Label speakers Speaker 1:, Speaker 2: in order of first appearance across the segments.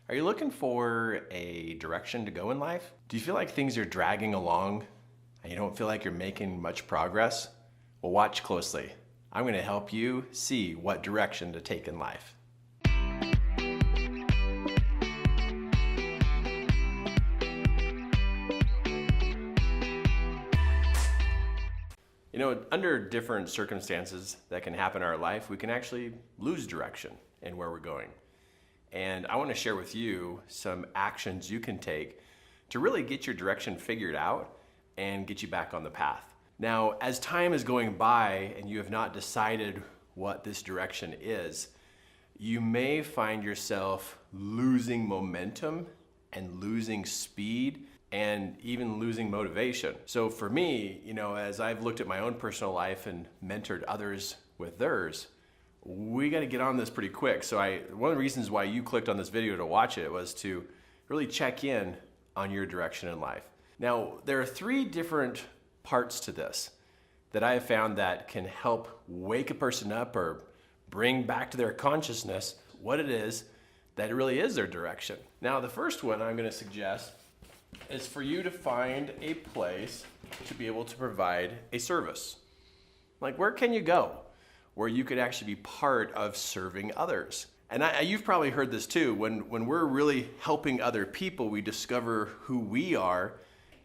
Speaker 1: Are you looking for a direction to go in life? Do you feel like things are dragging along and you don't feel like you're making much progress? Well, watch closely. I'm going to help you see what direction to take in life. Under different circumstances that can happen in our life, we can actually lose direction in where we're going. And I want to share with you some actions you can take to really get your direction figured out and get you back on the path. Now, as time is going by and you have not decided what this direction is, you may find yourself losing momentum and losing speed and even losing motivation. So for me, as I've looked at my own personal life and mentored others with theirs, we got to get on this pretty quick. So one of the reasons why you clicked on this video to watch it was to really check in on your direction in life. Now, there are 3 different parts to this that I have found that can help wake a person up or bring back to their consciousness what it is that really is their direction. Now, the first one I'm going to suggest is for you to find a place to be able to provide a service. Like, where can you go where you could actually be part of serving others? And you've probably heard this too. When we're really helping other people, we discover who we are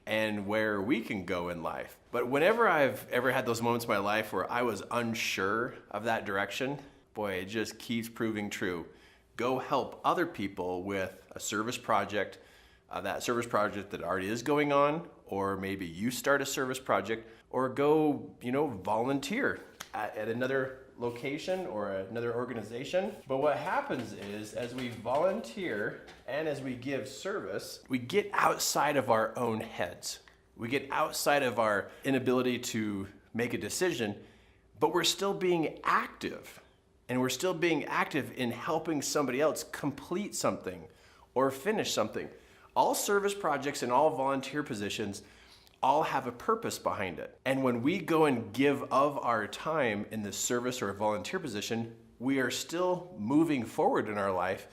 Speaker 1: and where we can go in life. But whenever I've ever had those moments in my life where I was unsure of that direction, boy, it just keeps proving true. Go help other people with a service project, that service project that already is going on, or maybe you start a service project, or go, volunteer at another location or another organization. But what happens is, as we volunteer and as we give service, we get outside of our own heads. We get outside of our inability to make a decision, but we're still being active. And we're still being active in helping somebody else complete something or finish something. All service projects and all volunteer positions all have a purpose behind it. And when we go and give of our time in the service or a volunteer position, we are still moving forward in our life,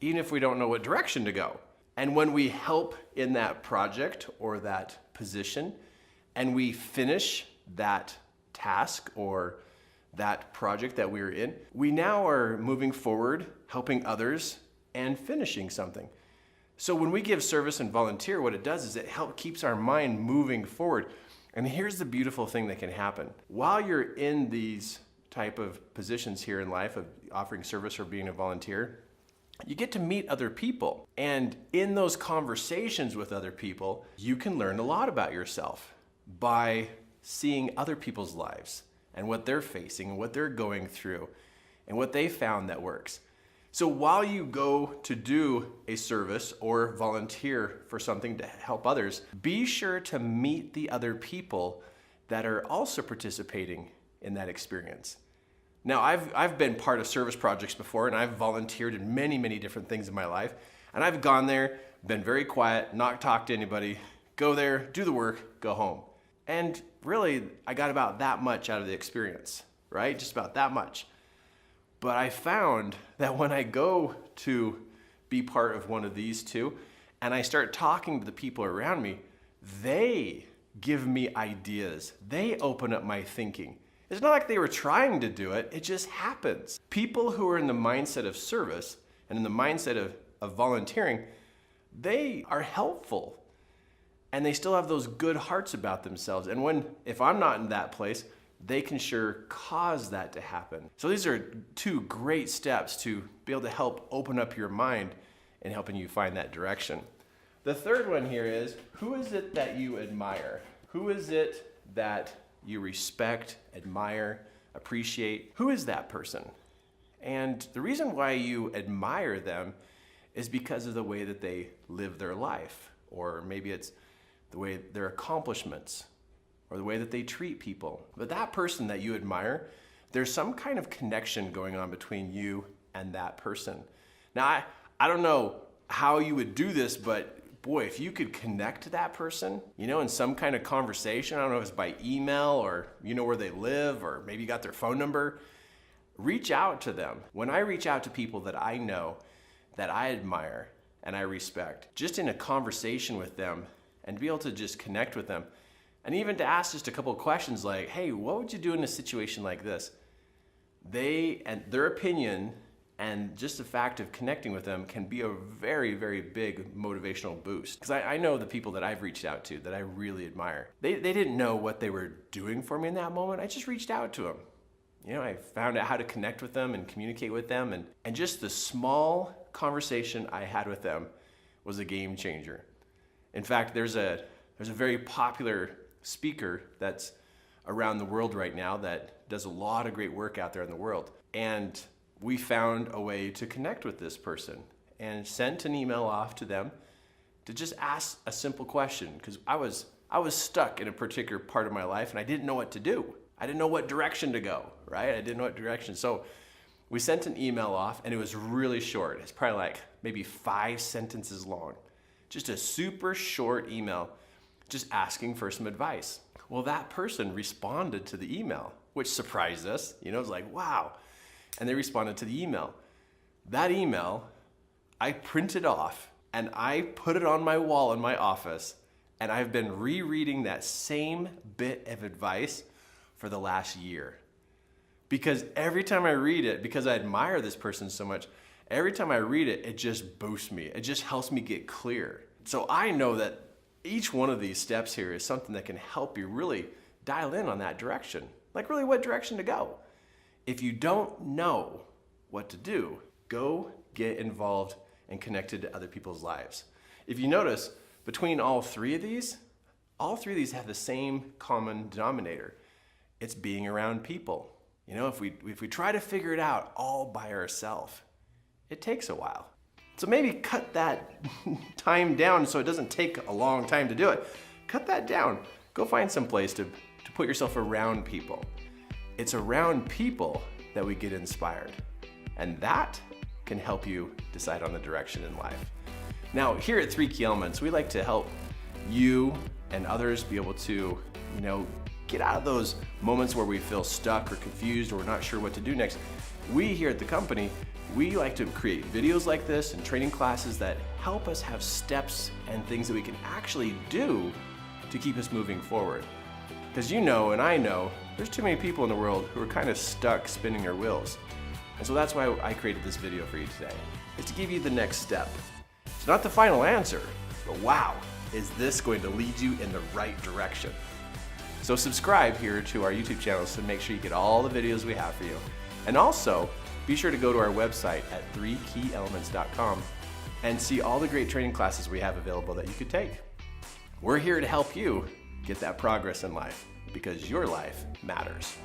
Speaker 1: even if we don't know what direction to go. And when we help in that project or that position, and we finish that task or that project that we're in, we now are moving forward, helping others, and finishing something. So when we give service and volunteer, what it does is it keeps our mind moving forward. And here's the beautiful thing that can happen. While you're in these type of positions here in life of offering service or being a volunteer, you get to meet other people. And in those conversations with other people, you can learn a lot about yourself by seeing other people's lives and what they're facing and what they're going through and what they found that works. So while you go to do a service or volunteer for something to help others, be sure to meet the other people that are also participating in that experience. Now, I've been part of service projects before, and I've volunteered in many, many different things in my life. And I've gone there, been very quiet, not talked to anybody, go there, do the work, go home. And really, I got about that much out of the experience, right? Just about that much. But I found that when I go to be part of one of these 2, and I start talking to the people around me, they give me ideas. They open up my thinking. It's not like they were trying to do it. It just happens. People who are in the mindset of service and in the mindset of volunteering, they are helpful. And they still have those good hearts about themselves. And if I'm not in that place, they can sure cause that to happen. So these are 2 great steps to be able to help open up your mind and helping you find that direction. The third one here is, who is it that you admire? Who is it that you respect, admire, appreciate? Who is that person? And the reason why you admire them is because of the way that they live their life, or maybe it's the way their accomplishments, or the way that they treat people. But that person that you admire, there's some kind of connection going on between you and that person. Now, I don't know how you would do this, but boy, if you could connect to that person, in some kind of conversation, I don't know if it's by email or where they live, or maybe you got their phone number, reach out to them. When I reach out to people that I know, that I admire, and I respect. Just in a conversation with them and be able to just connect with them and even to ask just a couple of questions like, hey, what would you do in a situation like this? They and their opinion and just the fact of connecting with them can be a very, very big motivational boost. Because I know the people that I've reached out to that I really admire. They didn't know what they were doing for me in that moment. I just reached out to them. I found out how to connect with them and communicate with them. And just the small conversation I had with them was a game changer. In fact, there's a very popular speaker that's around the world right now that does a lot of great work out there in the world. And we found a way to connect with this person and sent an email off to them to just ask a simple question, because I was stuck in a particular part of my life and I didn't know what to do. I didn't know what direction to go, right? I didn't know what direction. So we sent an email off and it was really short. It's probably like maybe 5 sentences long. Just a super short email, just asking for some advice. Well, that person responded to the email, which surprised us. It was like, wow. And they responded to the email. That email, I printed off and I put it on my wall in my office, and I've been rereading that same bit of advice for the last year. Because every time I read it, because I admire this person so much, every time I read it, it just boosts me. It just helps me get clear. So I know that each one of these steps here is something that can help you really dial in on that direction. Like really what direction to go. If you don't know what to do, go get involved and connected to other people's lives. If you notice, between all three of these have the same common denominator. It's being around people. If we try to figure it out all by ourselves, it takes a while. So maybe cut that time down so it doesn't take a long time to do it. Cut that down. Go find some place to put yourself around people. It's around people that we get inspired. And that can help you decide on the direction in life. Now, here at 3 Key Elements, we like to help you and others be able to, get out of those moments where we feel stuck or confused or we're not sure what to do next. We here at the company, we like to create videos like this and training classes that help us have steps and things that we can actually do to keep us moving forward. Because and I know, there's too many people in the world who are kind of stuck spinning their wheels. And so that's why I created this video for you today, is to give you the next step. It's not the final answer, but wow, is this going to lead you in the right direction? So subscribe here to our YouTube channel to make sure you get all the videos we have for you. And also, be sure to go to our website at 3keyelements.com and see all the great training classes we have available that you could take. We're here to help you get that progress in life, because your life matters.